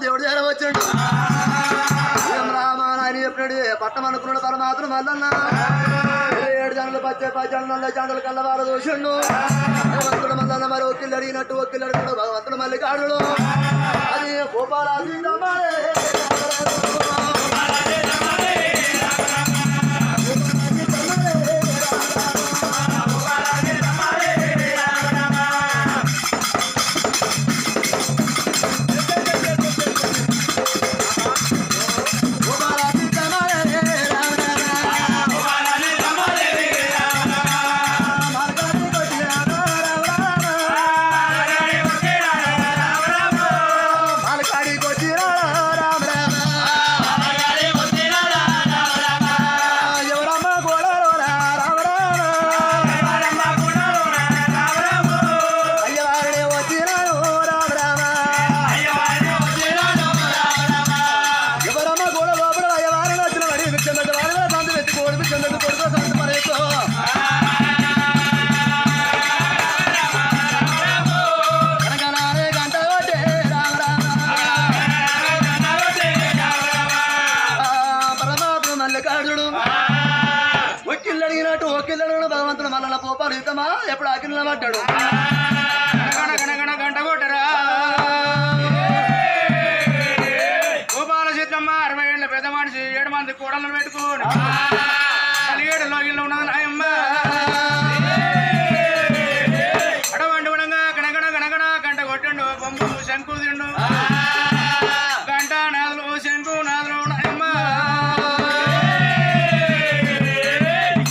దేవుడు చేర వచ్చాడు రామాయణ చెప్పినాడు పట్టం అనుకున్నాడు పరమాత్మ మల్లన్న 7 జనులు పచ్చే 10 జనులు నల్ల జనులు కళ్ళవారు చూసిండు భగవంతుడు మల్లన్న మరి ఒక్కిళ్ళు అడిగినట్టు ఒక్కిళ్ళు అడిగినాడు భగవంతుడు మళ్ళీ కాడు అది గోపాల భగవంతుడు మళ్ళా పోపాలు యుద్ధమా ఎప్పుడు ఆకిల్ పడ్డాడు గంట కొట్టరా గోపాల సీతమ్మ 60 ఏళ్ళ పెద్ద మనిషి 7 మంది కోడలను పెట్టుకోడు 7లో ఇల్లు ఉన్నది నాయమ్మ అడవండి ఉడంగా గణగణ గణగణ గంట కొట్టిండు బొమ్మ శంకు తిండు గంట నాదులు శంకు నాదులు నాయమ్మ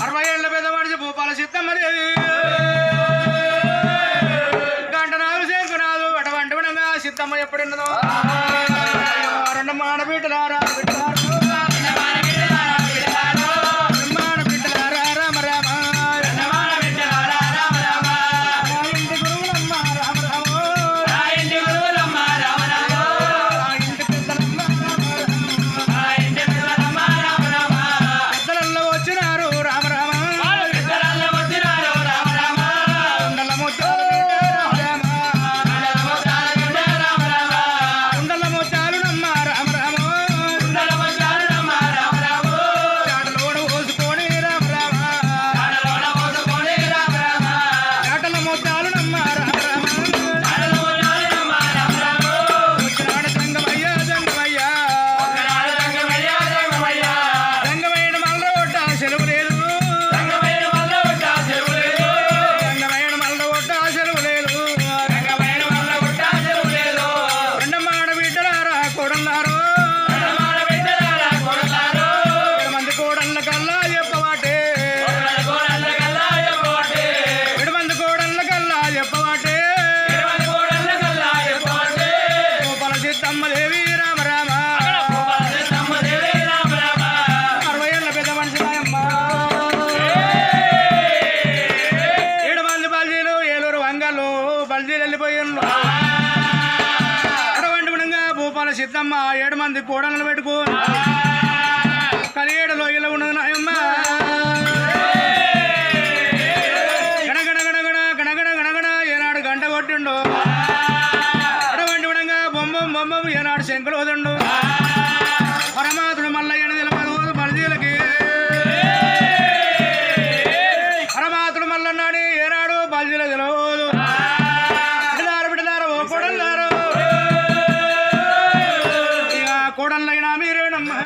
60 ఏళ్ళ పెద్ద మనిషి భూపాల సీతమ్మ గంట నాదు శంకు నాదు అటువంటి ఉడంగా సీతమ్మ ఎప్పుడున్నదో 2 మానబిడ్డలారా సిద్ధమ్మ 7 మంది కోడలను పెట్టుకో కలియేడులో ఇలా ఉన్నది నాయమ్మ గణగణ గణగణ గణగణ గణగణ ఏనాడు గంట కొట్టిండు అటువంటి విధంగా బొమ్మము ఏనాడు శంకులు వదండు పరమాత్ముడు మల్లయ్యను నిలబడు బలిజీలకి పరమాత్ముడు మల్లన్నాడు ఏనాడు బలిజీల తెలవదు బిడ్డలారు ఓ కోడల్లారు ఇక కోడళ్ళైనా మీరేనమ్మా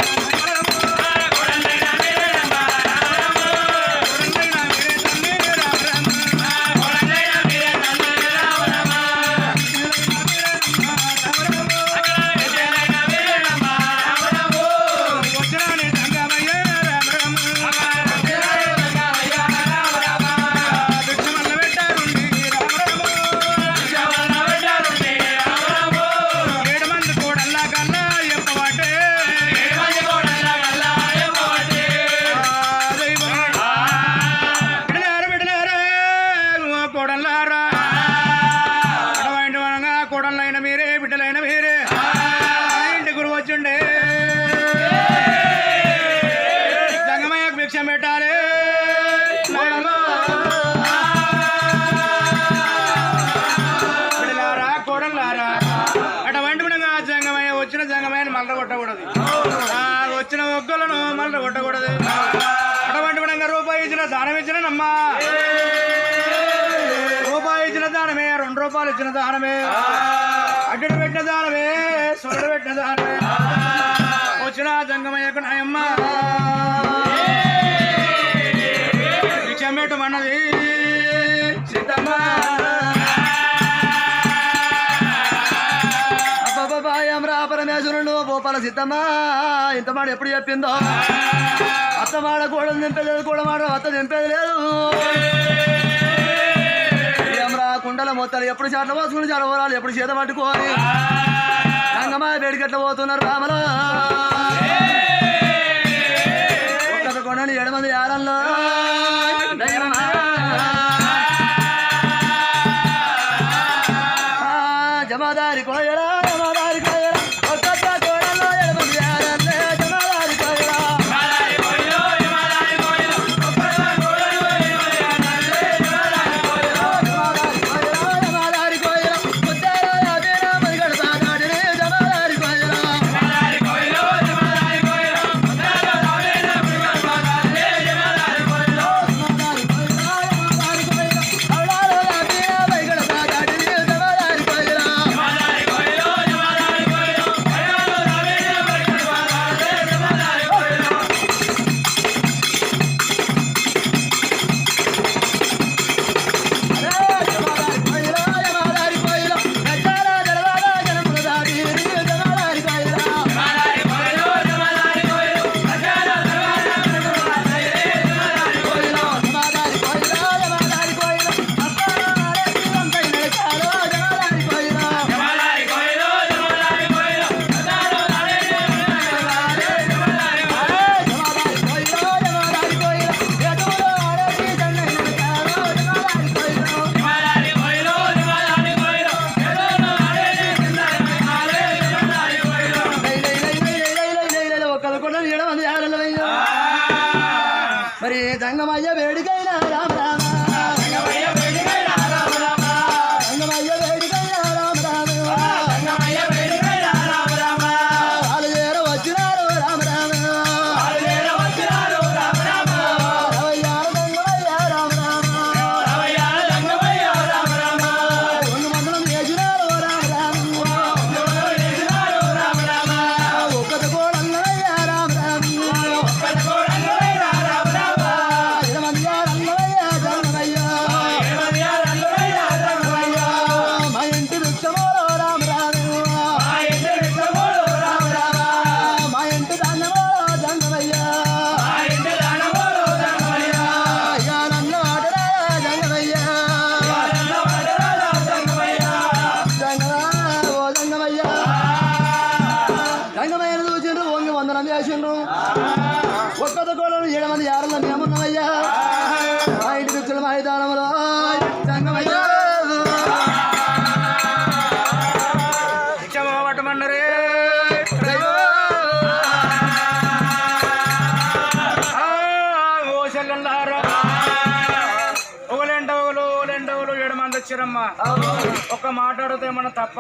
కోడళ్ళైన మీరే బిడ్డలైన మీరే ఇంటి గురువు వచ్చిండే జంగమయ్యకు భిక్షం పెట్టాలి బిడ్డలారా కోడళ్ళారా అటువంటి జంగమయ్య వచ్చిన జంగమయ్యని మల్ల కొట్టకూడదు వచ్చిన ఒక్కలను మల్ల కొట్టకూడదు అటువంటి రూపాయి ఇచ్చిన దానం ఇచ్చినమ్మా రూపాయి ఇచ్చిన దానమే 2 రూపాయలు ఇచ్చిన దానమే అడ్డు పెట్టిన దానమే సొరడు పెట్టిన దానమే వచ్చిన జంగమయ్యకు నాయమ్మ భిక్షం పెట్టమన్నది సీతమ్మ అబ్బబాయమ్రా పరమేశ్వరుడు భూపాల సీతమ్మ ఇంత మాట ఎప్పుడు చెప్పిందో అత్త మాట కూడా నింపేది కూడా మాట అత్త నింపేది లేదు కుండల మొత్తాలు ఎప్పుడు చాట్ల పోసుకుని చదవరాలు ఎప్పుడు చేత పట్టుకోవాలి రంగమ్మ వేడికట్ల పోతున్నారు రామలో ఒక్క కొండని 7 మంది యారల్లో జమాదారి కోయరా జమాదారి కోయరా ఒక్క కోడల్లో 7 మంది యారల్లే జమాదారి కోయరా మరి జంగమయ్య వేడికైనా రామ రామ జంగమయ్య వేడికైనా రామ రామ జంగమయ్య వేడికైనా రామ రామ జంగమయ్య వేడికైనా రామ రామ వాళ్ళు చేర వచ్చినారు రామ రామ వాళ్ళు చేర వచ్చినారు రామ రామ రవయ్యాల జంగమయ్య రామ రామ రవయ్యాల జంగమయ్య రామ రామ మందరం చేసినారు రామ రామ చేసినారు రామ రామ ఒక్కత కోడన్నయ్య రామ రామ ఒక్కత కోడన్నయ్య రామ రామ ఒక్కత కోడలు 7 మంది యారల్లో మేమున్నామయ్యా మా ఇంటి పిచ్చుల మైదానంలో జంగమయ్య పట్టమన్నరే ఓ చెల్లెల్లారా ఓలెండవులు 7 మంది వచ్చిరమ్మా ఒక్క మాట అడిగితే ఏమన్నా తప్ప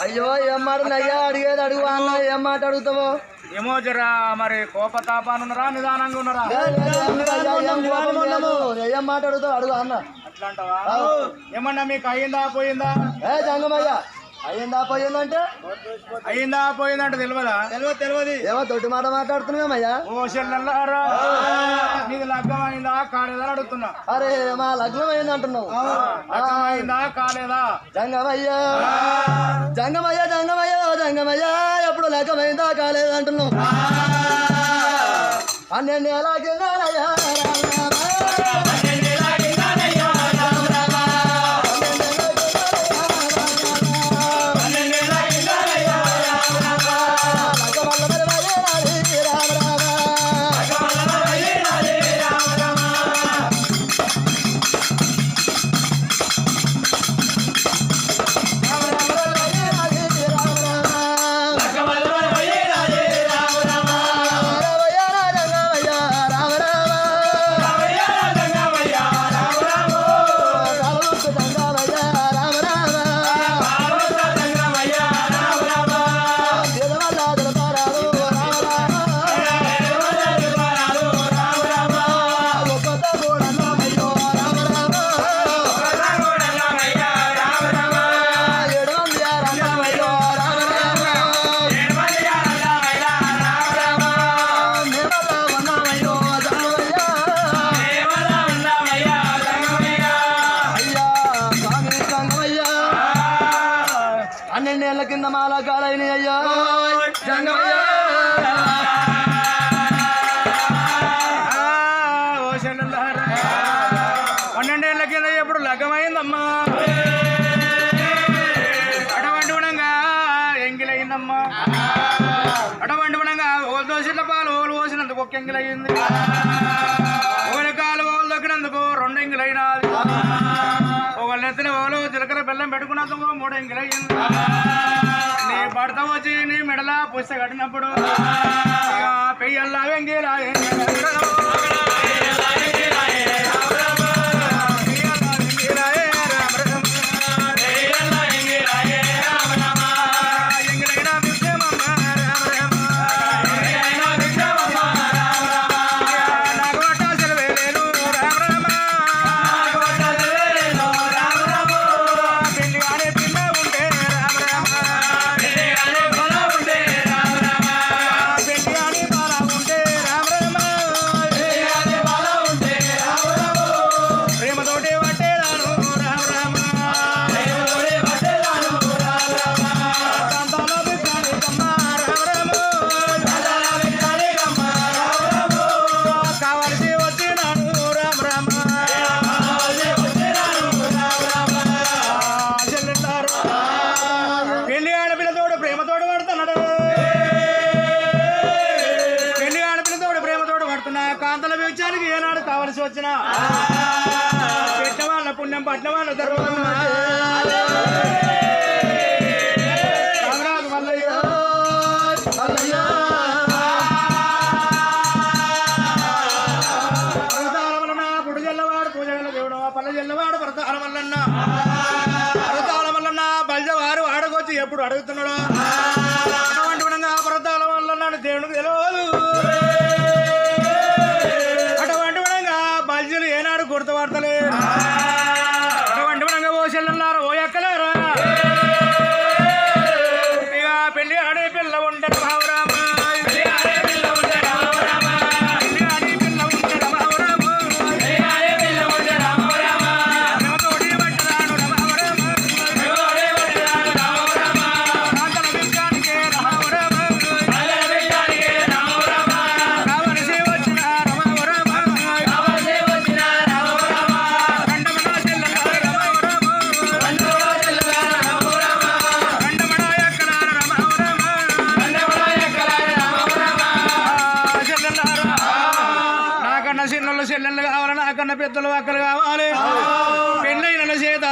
అయ్యో ఏం మాట అయ్యా అడిగేది అడుగు అన్న ఏం మాట అడుగుతావో ఏమో జరా మరి కోపతాపాన్ని ఉన్నారా నిదానంగా ఉన్నారా ఏం మాట అడుగుతావు అడుగు అన్న అట్లా అంటావా ఏమన్నా మీకు అయ్యిందా పోయిందా ఏ జంగమయ్య అయ్యిందా పోయిందంటే అయ్యిందా పోయిందంటే తెలియదా తెలియదు ఏమో తొట్టి మాట మాట్లాడుతున్నామయ్యా ఓ చెల్లెల్లారా నీది లగ్గం అయిందా కాలేదా అని అడుగుతున్నా అరే మా లగ్నం అయింది అంటున్నావు లగ్గం అయిందా కాలేదా జంగమయ్య జంగమయ్య జంగమయ్య జంగమయ్య ఎప్పుడు లగ్గం అయిందా కాలేదు అంటున్నావు 12 ఏళ్ళ కిందనయ్యా ఏళ్ళ కింద మాలా కాలైన అయ్యా ఓ చెల్లెల్లారా 12 ఏళ్ళ కింద ఎప్పుడు లగ్గమైందమ్మా అటువంటి గుణంగా ఎంగిలయ్యిందమ్మా అటువంటి గుణంగా ఓలు దోసిన పాలు ఓలు పోసినందుకు ఒక్క ఎంగిలయ్యింది ఓలి కాలు ఓలు దొక్కినందుకు 2 ఎంగిలైనది ఒకళ్ళ ఎత్తిన ఓలు జీలకర్ర బెల్లం పెట్టుకున్నందుకు 3 ఎంగిలయ్యింది నీ భర్త వచ్చి నీ మెడల పుస్త కట్టినప్పుడు పెయ్యల్లా వెంగిలా కాంతల వ్యవచానికి ఏనాడు కావలసి వచ్చిన పెట్ట వాళ్ళ పుణ్యం పట్ల వాళ్ళ ధర్మం మల్లయ్య పరతాల వలన పుడు జల్లవాడు పూజగల దేవుడు పల్ల జల్లవాడు పరతాల వల్లన్న పరతాల వల్లన్న బల్జవారు ఆడకొచ్చి ఎప్పుడు అడుగుతున్నాడు అటువంటి పరతాల వల్ల దేవుడికి తెలియదు ఏనాడు గుర్తుపడతలేదు అటువంటి మనంగా ఓ చెల్లెల్లారా ఓ ఎక్కలేరా ఇక పెళ్లి ఆడే పిల్ల ఉంటాడు బావరామ పెళ్లి ఆడే పిల్ల ఉంటాడు బావరామ ప్రేమతోటి పట్టరాడు బావరామ కాంతల బిడ్డానికి బావరామ కావలసి వచ్చిన బావరామ చిన్నలు చెల్లెళ్ళు కావాలి నాకన్నా పెద్దలు అక్కలు కావాలి పెళ్ళైన చేత